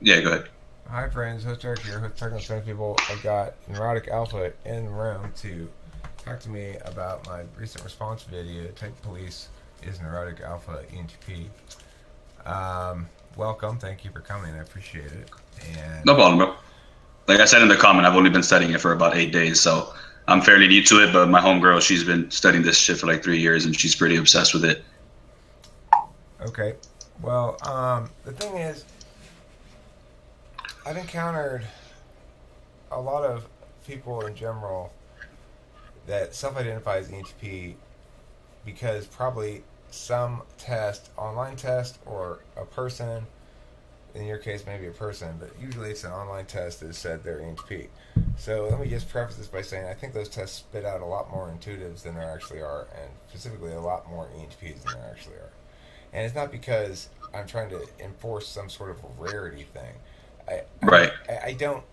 Yeah, go ahead. Hi friends, host Eric here, host talking with Spanish people. I've got Neurotic Alpha in the room to talk to me about my recent response video, Type Police is Neurotic Alpha ENTP. Welcome, thank you for coming, I appreciate it. And No problem, bro. Like I said in the comment, I've only been studying it for about 8 days, so I'm fairly new to it. But my homegirl, she's been studying this shit for like 3 years, and she's pretty obsessed with it. okay, the thing is, I've encountered a lot of people in general that self-identify as ENTP because probably some test, online test, or a person, in your case maybe a person, but usually it's an online test that said they're ENTP. So let me just preface this by saying I think those tests spit out a lot more intuitives than there actually are, and specifically a lot more ENTPs than there actually are. And it's not because I'm trying to enforce some sort of rarity thing. I, Right. I don't.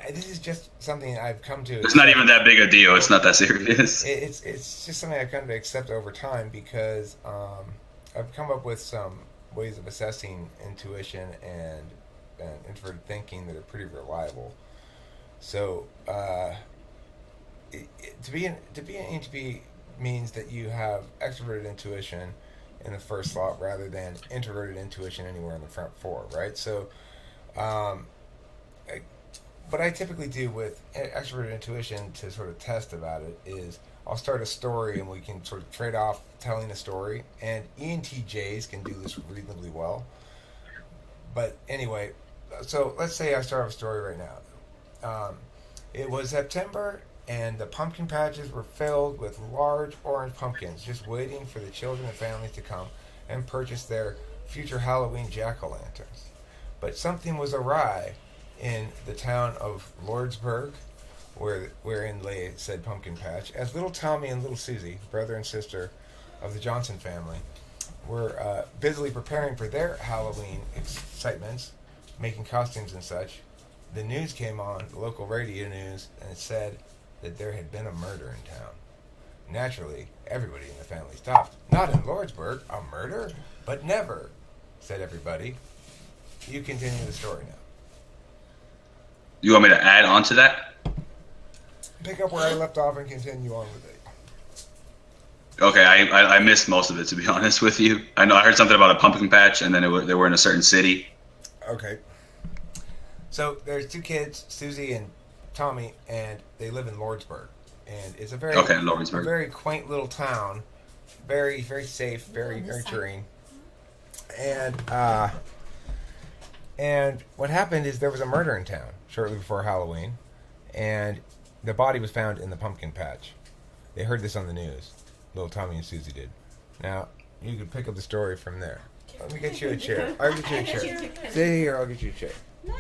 This is just something I've come to It's not accept. even that big a deal. It's not that serious. It's just something I've come to accept over time because I've come up with some ways of assessing intuition and introverted thinking that are pretty reliable. So to be an ENTP means that you have extroverted intuition in the first slot rather than introverted intuition anywhere in the front four, right? So um, what I typically do with extroverted intuition to sort of test about it is I'll start a story and we can sort of trade off telling a story. And ENTJs can do this reasonably well. But anyway, so let's say I start off a story right now. It was September and the pumpkin patches were filled with large orange pumpkins, just waiting for the children and families to come and purchase their future Halloween jack o' lanterns. But something was awry in the town of Lordsburg, wherein lay said pumpkin patch, as little Tommy and little Susie, brother and sister of the Johnson family, were busily preparing for their Halloween excitements, making costumes and such. The news came on, the local radio news, and it said that there had been a murder in town. Naturally, everybody in the family stopped. Not in Lordsburg, a murder? But never, said everybody. You continue the story now. You want me to add on to that? Pick up where I left off and continue on with it. Okay, I missed most of it, to be honest with you. I know I heard something about a pumpkin patch, and then they were in a certain city. Okay. So there's two kids, Susie and Tommy, and they live in Lordsburg. And it's Okay, a Lawrenceburg. very quaint little town, very very safe, very nurturing. And and what happened is there was a murder in town shortly before Halloween, and the body was found in the pumpkin patch. They heard this on the news. Little Tommy and Susie did. Now you can pick up the story from there. Let me get you a chair. I'll get you a chair. Stay here. I'll get you a chair. No.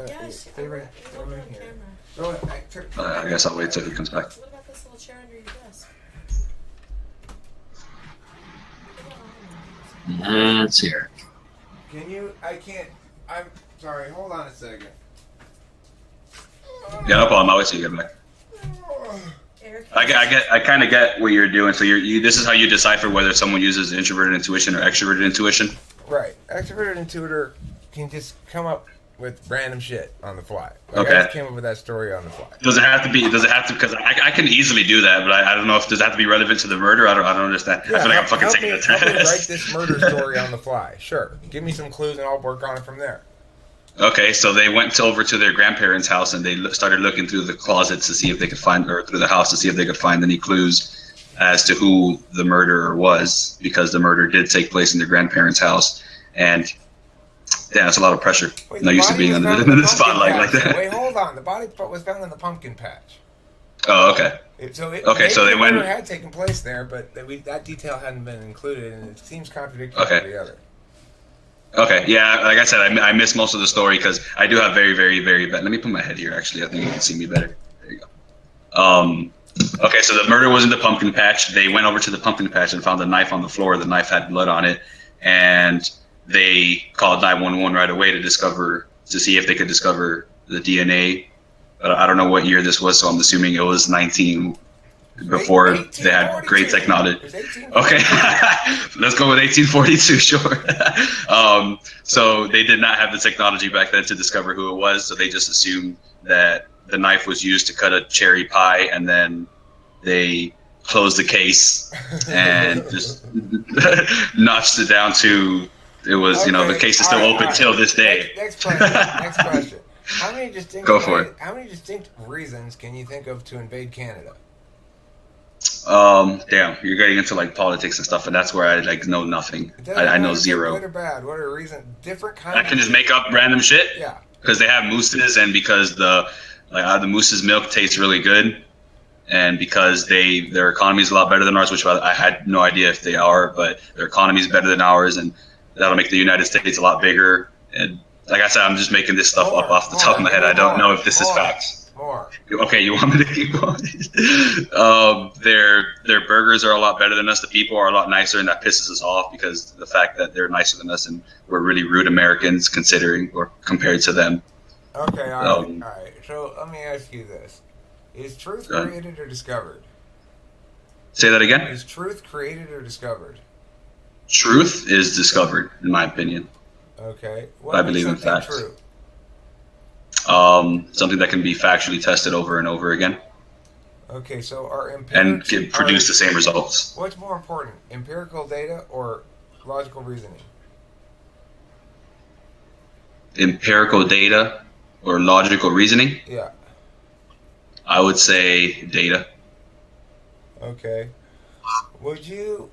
Yes. Stay right. It Go won't be right on here. camera. Go ahead. I guess I'll wait till he comes back. What about this little chair under your desk? That's here. Can you? I can't. I'm sorry. Hold on a second. Yeah, no problem. I'll wait till you get back. Eric, I kind of get what you're doing. So this is how you decipher whether someone uses introverted intuition or extroverted intuition. Right. Extroverted intuitor can just come up with random shit on the fly. Like I Okay. just came up with that story on the fly. Does it have to be? Does it have to? Because I can easily do that, but I don't know if does it have to be relevant to the murder. I don't understand. I feel like I'm fucking help taking me, a help me write test. this murder story on the fly. Sure. Give me some clues and I'll work on it from there. Okay, so they went over to their grandparents' house and they started looking through the closets to see if they could find, or through the house to see if they could find any clues as to who the murderer was, because the murder did take place in their grandparents' house. And yeah, it's a lot of pressure. Wait, Not the used to body being was under found in the the pumpkin spotlight like patch. that. Wait, hold on. The body was found in the pumpkin patch. Oh, okay. Okay, so Maybe they the murder went. had taken place there, but that detail hadn't been included, and it seems contradictory to Okay. the other. Okay, yeah, like I said, I missed most of the story because I do have very, very, very bad. Let me put my head here. Actually, I think you can see me better. There you go. Okay, so the murder was in the pumpkin patch. They went over to the pumpkin patch and found a knife on the floor. The knife had blood on it, and they called 911 right away to see if they could discover the DNA. I don't know what year this was, so I'm assuming it was before they had great 1842. technology. It was 1842. Okay, let's go with 1842. Sure. So they did not have the technology back then to discover who it was. So they just assumed that the knife was used to cut a cherry pie, and then they closed the case and just notched it down to it was Okay, the case is still all right, open all right. till this day. Next question. Next question. How many distinct Go for it. How many distinct reasons can you think of to invade Canada? Damn, you're getting into like politics and stuff, and that's where I like know nothing. It doesn't I know matter zero. Good or bad? What are reasons? Different kinds. I can just make up random shit. Yeah. Because they have mooses, and because the moose's milk tastes really good, and because their economy is a lot better than ours, which I had no idea if they are, but their economy is better than ours, and that'll make the United States a lot bigger. And like I said, I'm just making this stuff up off the top of my head. I don't know if this is facts. More. Okay, you want me to keep going? Their burgers are a lot better than us. The people are a lot nicer, and that pisses us off because the fact that they're nicer than us, and we're really rude Americans considering or compared to them. Okay, all right. So let me ask you this: is truth Go ahead. created or discovered? Say that again. Is truth created or discovered? Truth is discovered, in my opinion. Okay. I believe in makes something facts. true? Something that can be factually tested over and over again Okay, so are and can produce the same results. What's more important, empirical data or logical reasoning? Empirical data or logical reasoning? Yeah. I would say data. Okay. Would you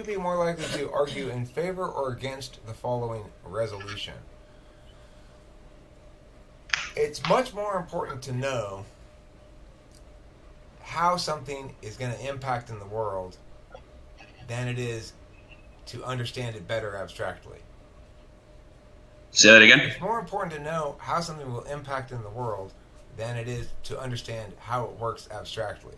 be more likely to argue in favor or against the following resolution? It's much more important to know how something is going to impact in the world than it is to understand it better abstractly. Say that again? It's more important to know how something will impact in the world than it is to understand how it works abstractly.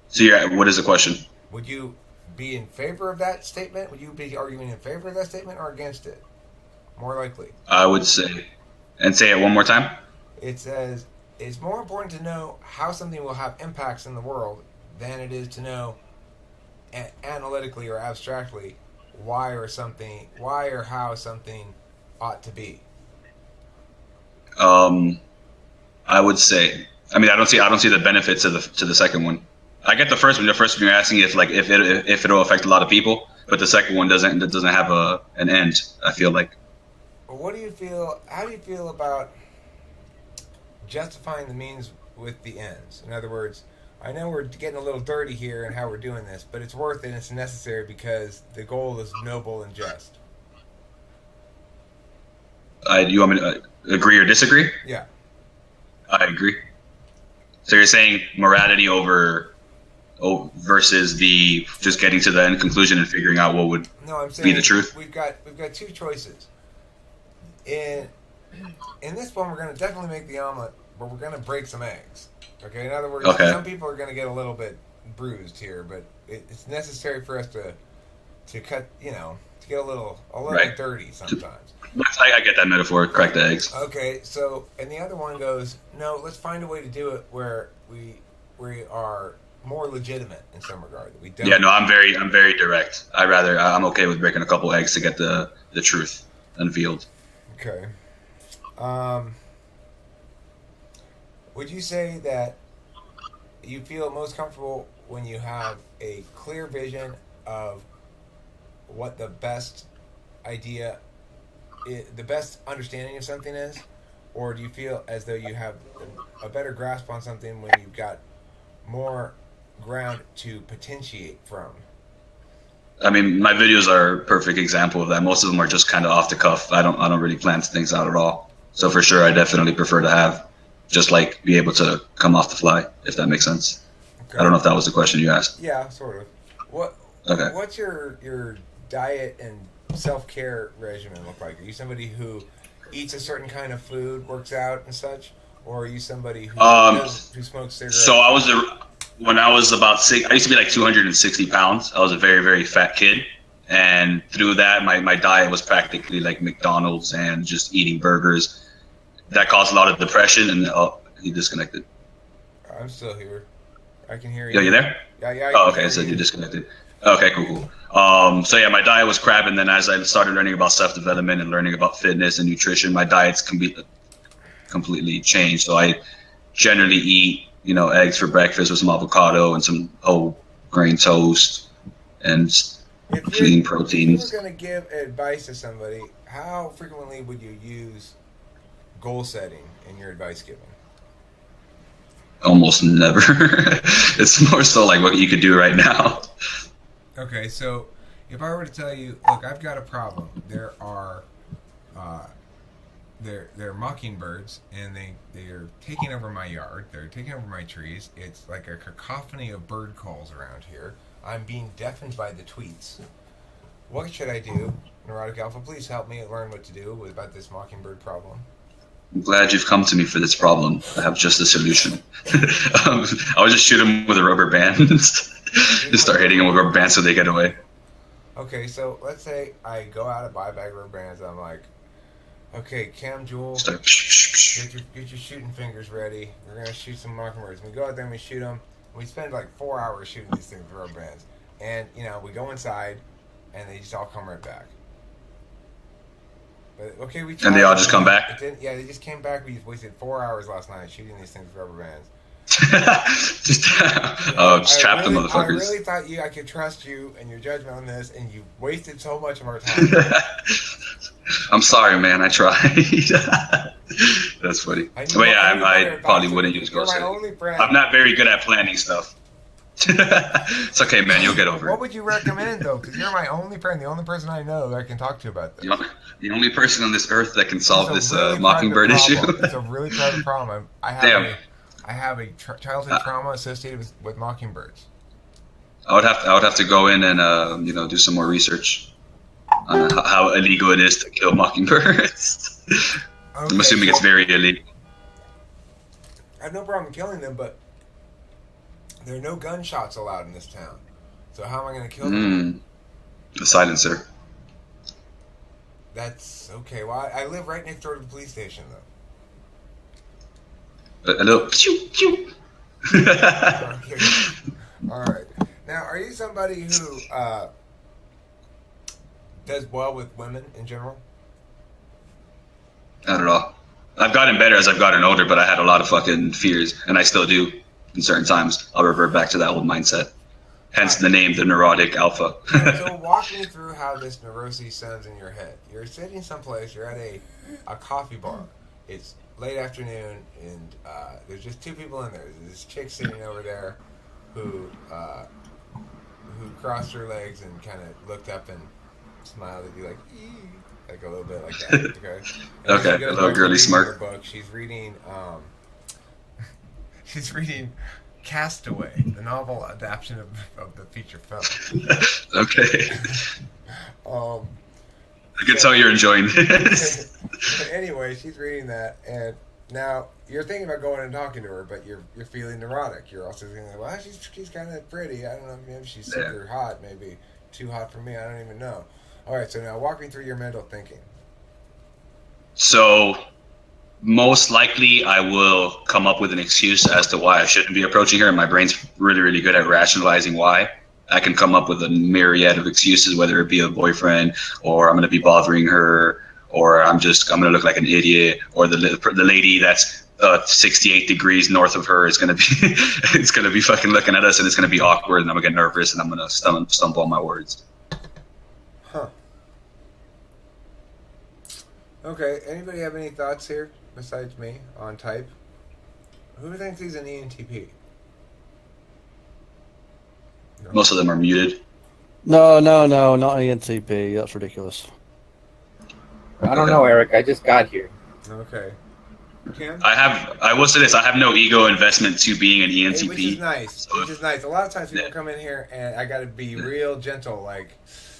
So what is the question? Would you be in favor of that statement? Would you be arguing in favor of that statement or against it? More likely. I would say, and say it one more time. It says it's more important to know how something will have impacts in the world than it is to know analytically or abstractly why or how something ought to be. I would say. I mean, I don't see the benefits to the second one. I get the first one. The first one you're asking if it'll affect a lot of people, but the second one doesn't have an end. I feel like. What do you feel? How do you feel about justifying the means with the ends? In other words, I know we're getting a little dirty here in how we're doing this, but it's worth it and it's necessary because the goal is noble and just. You want me to agree or disagree? Yeah. I agree. So you're saying morality versus the just getting to the end conclusion and figuring out what would be the truth? We've got two choices. In this one, we're going to definitely make the omelet, but we're going to break some eggs. Okay. In other words, some people are going to get a little bit bruised here, but it's necessary for us to cut, to get a little right. dirty sometimes. I get that metaphor. Crack the eggs. Okay. So, and the other one goes, no, let's find a way to do it where we are more legitimate in some regard. We don't. Yeah. No, I'm very direct. I'm okay with breaking a couple eggs to get the truth unveiled. Okay. Would you say that you feel most comfortable when you have a clear vision of what the best idea, the best understanding of something is? Or do you feel as though you have a better grasp on something when you've got more ground to potentiate from? I mean, my videos are a perfect example of that. Most of them are just kind of off the cuff. I don't really plan things out at all. So for sure, I definitely prefer to have just like be able to come off the fly, if that makes sense. Okay. I don't know if that was the question you asked. Yeah, sort of. What's your diet and self-care regimen look like? Are you somebody who eats a certain kind of food, works out and such, or are you somebody who smokes cigarettes? So when I was about 6, I used to be like 260 pounds. I was a very, very fat kid. And through that, my diet was practically like McDonald's and just eating burgers. That caused a lot of depression, and he disconnected. I'm still here. I can hear you. Yo, you there? Yeah. I Oh, can okay. hear So you. you disconnected. Okay, cool. So yeah, my diet was crap, and then as I started learning about self-development and learning about fitness and nutrition, my diet's completely changed. So I generally eat, eggs for breakfast with some avocado and some whole grain toast and clean If you were proteins. going to give advice to somebody, how frequently would you use goal setting in your advice giving? Almost never. It's more so like what you could do right now. Okay, so if I were to tell you, look, I've got a problem. There are they're mockingbirds, and they're taking over my yard. They're taking over my trees. It's like a cacophony of bird calls around here. I'm being deafened by the tweets. What should I do? Neurotic Alpha, please help me learn what to do about this mockingbird problem. I'm glad you've come to me for this problem. I have just a solution. I would just shoot them with a rubber band. Just start hitting them with rubber bands so they get away. Okay, so let's say I go out and buy a bag of rubber bands. And I'm like, okay, Cam Jewel, Start. get your shooting fingers ready. We're gonna shoot some mockingbirds. We go out there and we shoot them. We spend like 4 hours shooting these things with rubber bands, and we go inside, and they just all come right back. But okay, we tried. And they all just come back? Yeah, they just came back. We wasted 4 hours last night shooting these things with rubber bands. just trap the motherfuckers. I really thought I could trust you and your judgment on this, and you wasted so much of our time. I'm sorry, man. I tried. That's funny. But yeah, I probably wouldn't use You're ghost my setting. only friend. I'm not very good at planning stuff. It's okay, man. You'll get over What it. would you recommend, though? Because you're my only friend, the only person I know that I can talk to about this. The only person on this earth that can solve It's this a really mockingbird private issue. problem. It's a really private problem. I have a childhood trauma associated with mockingbirds. I would have to go in and do some more research on how illegal it is to kill mockingbirds. I'm assuming it's very illegal. I have no problem killing them, but there are no gunshots allowed in this town. So how am I going to kill them? A silencer. That's okay. Well, I live right next door to the police station, though. A little pew pew. Okay. All right. Now, are you somebody who does well with women in general? Not at all. I've gotten better as I've gotten older, but I had a lot of fucking fears, and I still do. In certain times, I'll revert back to that old mindset. Hence the name, the Neurotic Alpha. So walk me through how this neuroses sounds in your head. You're sitting someplace, you're at a coffee bar. It's late afternoon, and there's just two people in there. There's this chick sitting over there who crossed her legs and kind of looked up and smiled at you like, "Ee," like a little bit like that. Okay. And Okay, she goes a little back to girly reading smirk. her book. She's reading. She's reading Castaway, the novel adaptation of the feature film. Okay. Um, I can tell you're enjoying this. But anyway, she's reading that, and now you're thinking about going and talking to her, but you're feeling neurotic. You're also thinking, well, she's kind of pretty. I don't know, maybe she's super hot, maybe too hot for me. I don't even know. All right, so now walk me through your mental thinking. So, most likely, I will come up with an excuse as to why I shouldn't be approaching her, and my brain's really, really good at rationalizing why. I can come up with a myriad of excuses, whether it be a boyfriend, or I'm going to be bothering her, or I'm going to look like an idiot, or the lady that's 68 degrees north of her is going to be it's going to be fucking looking at us, and it's going to be awkward, and I'm going to get nervous, and I'm going to stumble on my words. Huh. Okay, anybody have any thoughts here besides me on type? Who thinks he's an ENTP? No. Most of them are muted. No, not ENTP. That's ridiculous. I don't know, Eric. I just got here. Okay. Kim? I will say this, I have no ego investment to being an ENTP. Hey, which is nice. So, Which is nice. A lot of times people come in here and I gotta be real gentle, like.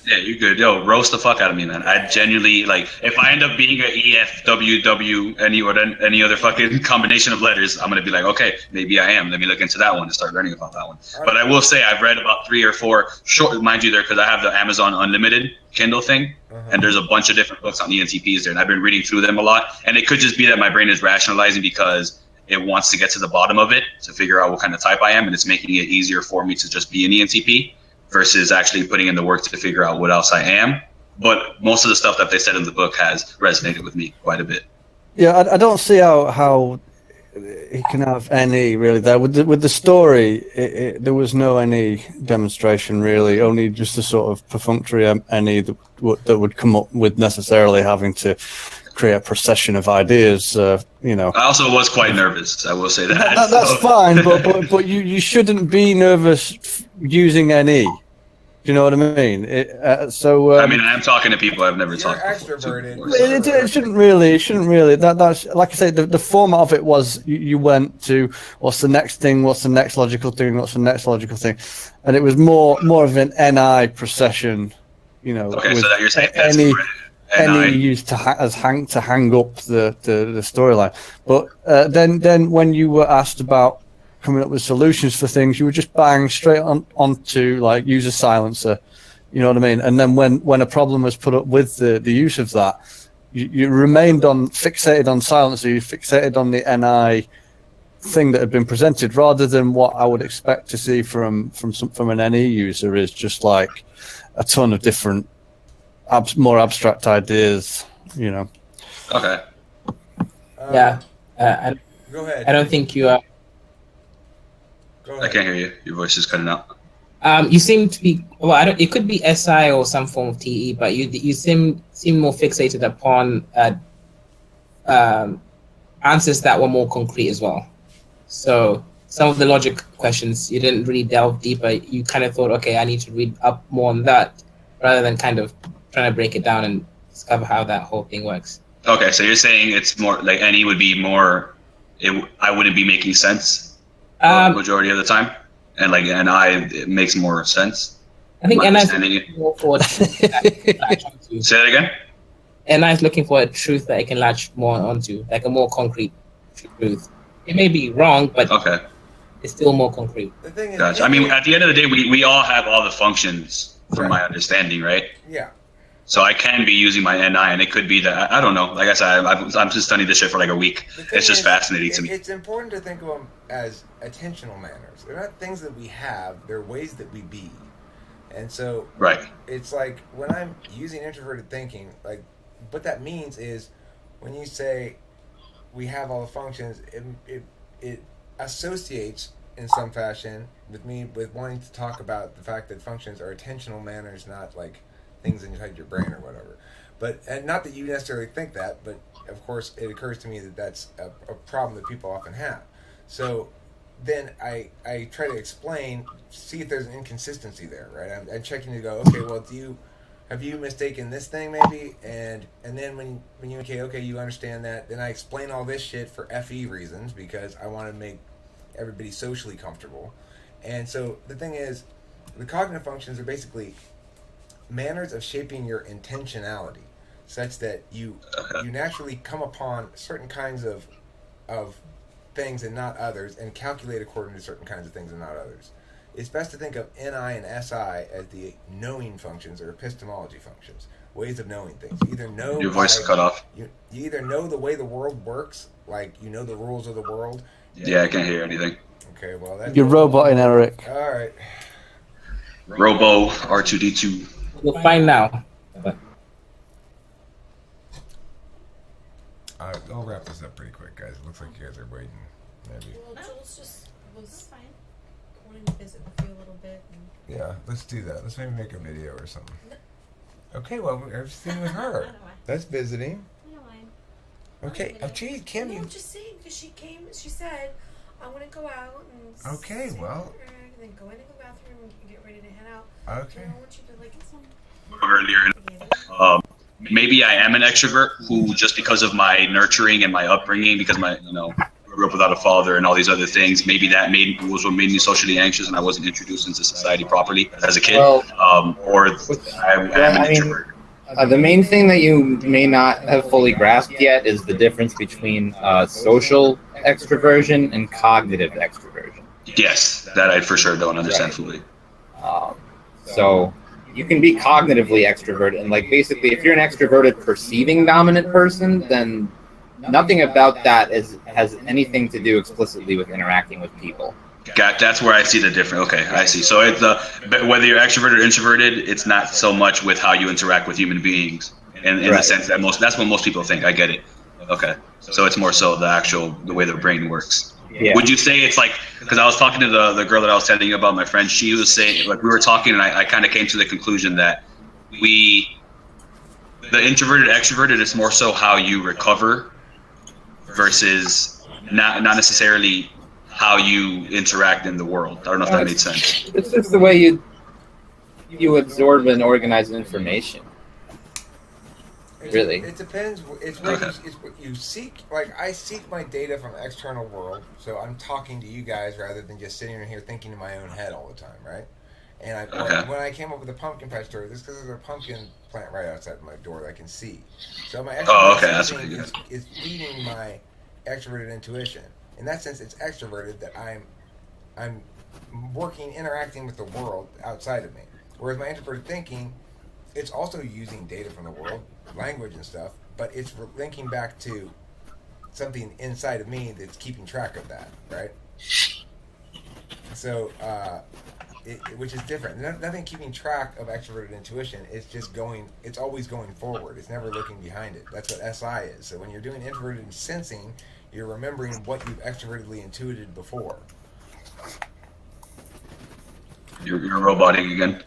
yeah, you're good. Yo, roast the fuck out of me, man. I genuinely, like, if I end up being an EFWW, any other fucking combination of letters, I'm going to be like, okay, maybe I am. Let me look into that one and start learning about that one. Right. But I will say I've read about 3 or 4, short, mind you, there, because I have the Amazon Unlimited Kindle thing, and there's a bunch of different books on ENTPs there, and I've been reading through them a lot. And it could just be that my brain is rationalizing because it wants to get to the bottom of it to figure out what kind of type I am, and it's making it easier for me to just be an ENTP versus actually putting in the work to figure out what else I am. But most of the stuff that they said in the book has resonated with me quite a bit. Yeah, I don't see how he can have any really there with the story. There was no any demonstration really, only just a sort of perfunctory any that would come up with necessarily having to create a procession of ideas. You know, I also was quite nervous. I will say that. That's fine, but you shouldn't be nervous using NE. Do you know what I mean? I mean, I'm talking to people I've never talked to. Extroverted. It shouldn't really. That's like I say. The format of it was you went to what's the next thing, what's the next logical thing, what's the next logical thing, and it was more of an NI procession. You know. Okay, so that you're saying that's NI used to hang up the storyline, but then when you were asked about coming up with solutions for things, you would just bang straight onto like use a silencer, you know what I mean? And then when a problem was put up with the use of that, you remained fixated on silencer, you fixated on the NI thing that had been presented, rather than what I would expect to see from an NE user is just like a ton of different more abstract ideas, you know. Okay. Yeah. Go ahead. I don't think you are. Go I ahead. can't hear you. Your voice is cutting out. You seem to be it could be SI or some form of TE, but you seem more fixated upon answers that were more concrete as well. So some of the logic questions you didn't really delve deeper. You kind of thought, okay, I need to read up more on that, rather than kind of trying to break it down and discover how that whole thing works. Okay, so you're saying it's more like NE would be more. I wouldn't be making sense the majority of the time, and like it makes more sense. I think Am I NI is understanding it? more for a truth that it can latch onto. Say that again. NI is looking for a truth that it can latch more onto, like a more concrete truth. It may be wrong, but Okay, it's still more concrete. The thing is, gotcha. I mean, at the end of the day, we all have all the functions, from Right. my understanding, right? yeah. So I can be using my NI, and it could be that I don't know. Like I said, I'm just studying this shit for like a week. The thing It's just is, fascinating to me. It's important to think of them as attentional manners. They're not things that we have. They're ways that we be. And so Right. it's like when I'm using introverted thinking, like what that means is when you say we have all the functions, it associates in some fashion with me with wanting to talk about the fact that functions are attentional manners, not like things inside your brain or whatever. And not that you necessarily think that, but of course it occurs to me that that's a problem that people often have. So then I try to explain, see if there's an inconsistency there, right? I'm checking to go, okay, well, have you mistaken this thing maybe? And then when you okay, you understand that, then I explain all this shit for FE reasons, because I want to make everybody socially comfortable. And so the thing is, the cognitive functions are basically manners of shaping your intentionality, such that you naturally come upon certain kinds of things and not others, and calculate according to certain kinds of things and not others. It's best to think of NI and SI as the knowing functions or epistemology functions, ways of knowing things. You either know Your voice is cut off. You either know the way the world works, like you know the rules of the world. Yeah, I can't hear anything. Okay, well that's You're roboting, Eric. all right. Robo R2D2. You'll find now. But I'll wrap this up pretty quick, guys. It looks like you guys are waiting. Maybe. Well, Jules just was wanting to visit with you a little bit. And Yeah, let's do that. Let's maybe make a video or something. Okay, well, everything with her. I don't mind. That's visiting. I don't mind. Okay. Oh, geez, Kim, No, you. I'm just saying, because she came, she said, I want to go out and Okay, sit well. with her, and then go into the bathroom and get ready to head out. Okay. And I want you to, like, get some Earlier, maybe I am an extrovert who, just because of my nurturing and my upbringing, because grew up without a father and all these other things, maybe that was what made me socially anxious, and I wasn't introduced into society properly as a kid. Well, Or I am an introvert. The main thing that you may not have fully grasped yet is the difference between social extroversion and cognitive extroversion. Yes, that I for sure don't understand Right. fully. So you can be cognitively extroverted, and like basically, if you're an extroverted perceiving dominant person, then nothing about that has anything to do explicitly with interacting with people. That's where I see the difference. Okay, I see. So it's whether you're extroverted or introverted, it's not so much with how you interact with human beings, in the Right. sense that that's what most people think. I get it. Okay, so it's more so the way the brain works. Yeah. Would you say it's like, because I was talking to the girl that I was telling you about, my friend, she was saying, like, we were talking and I kind of came to the conclusion that the introverted extroverted is more so how you recover versus not necessarily how you interact in the world. I don't know if that made sense. It's just the way you absorb and organize information. Really? It depends. It's what you seek. Like, I seek my data from the external world, so I'm talking to you guys rather than just sitting in here thinking in my own head all the time, right? And when I came up with the pumpkin patch story, this because there's a pumpkin plant right outside my door that I can see. So my that's extroverted pretty good. is feeding my extroverted intuition. In that sense, it's extroverted that I'm interacting with the world outside of me. Whereas my introverted thinking, it's also using data from the world, language and stuff, but it's linking back to something inside of me that's keeping track of that, right? So, which is different. Nothing keeping track of extroverted intuition. It's just it's always going forward. It's never looking behind it. That's what SI is. So when you're doing introverted sensing, you're remembering what you've extrovertedly intuited before. You're roboting again.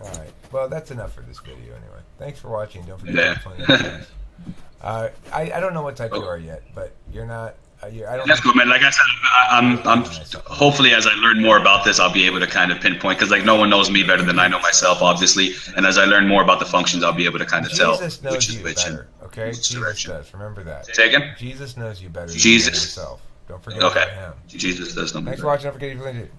All right. Well, that's enough for this video anyway. Thanks for watching. Don't forget Yeah. to play the games. I don't know what type you are yet, but you're not. I don't. That's cool, man. Like I said, I'm hopefully as I learn more about this, I'll be able to kind of pinpoint, because like no one knows me better than I know myself, obviously. And as I learn more about the functions, I'll be able to kind of tell Jesus knows which is you which. better. Okay, which Jesus direction. does. Remember that. Say again? Jesus knows you better than Jesus. yourself. Don't forget Okay. about him. Jesus does know me Thanks for better. watching. Don't forget to leave a link.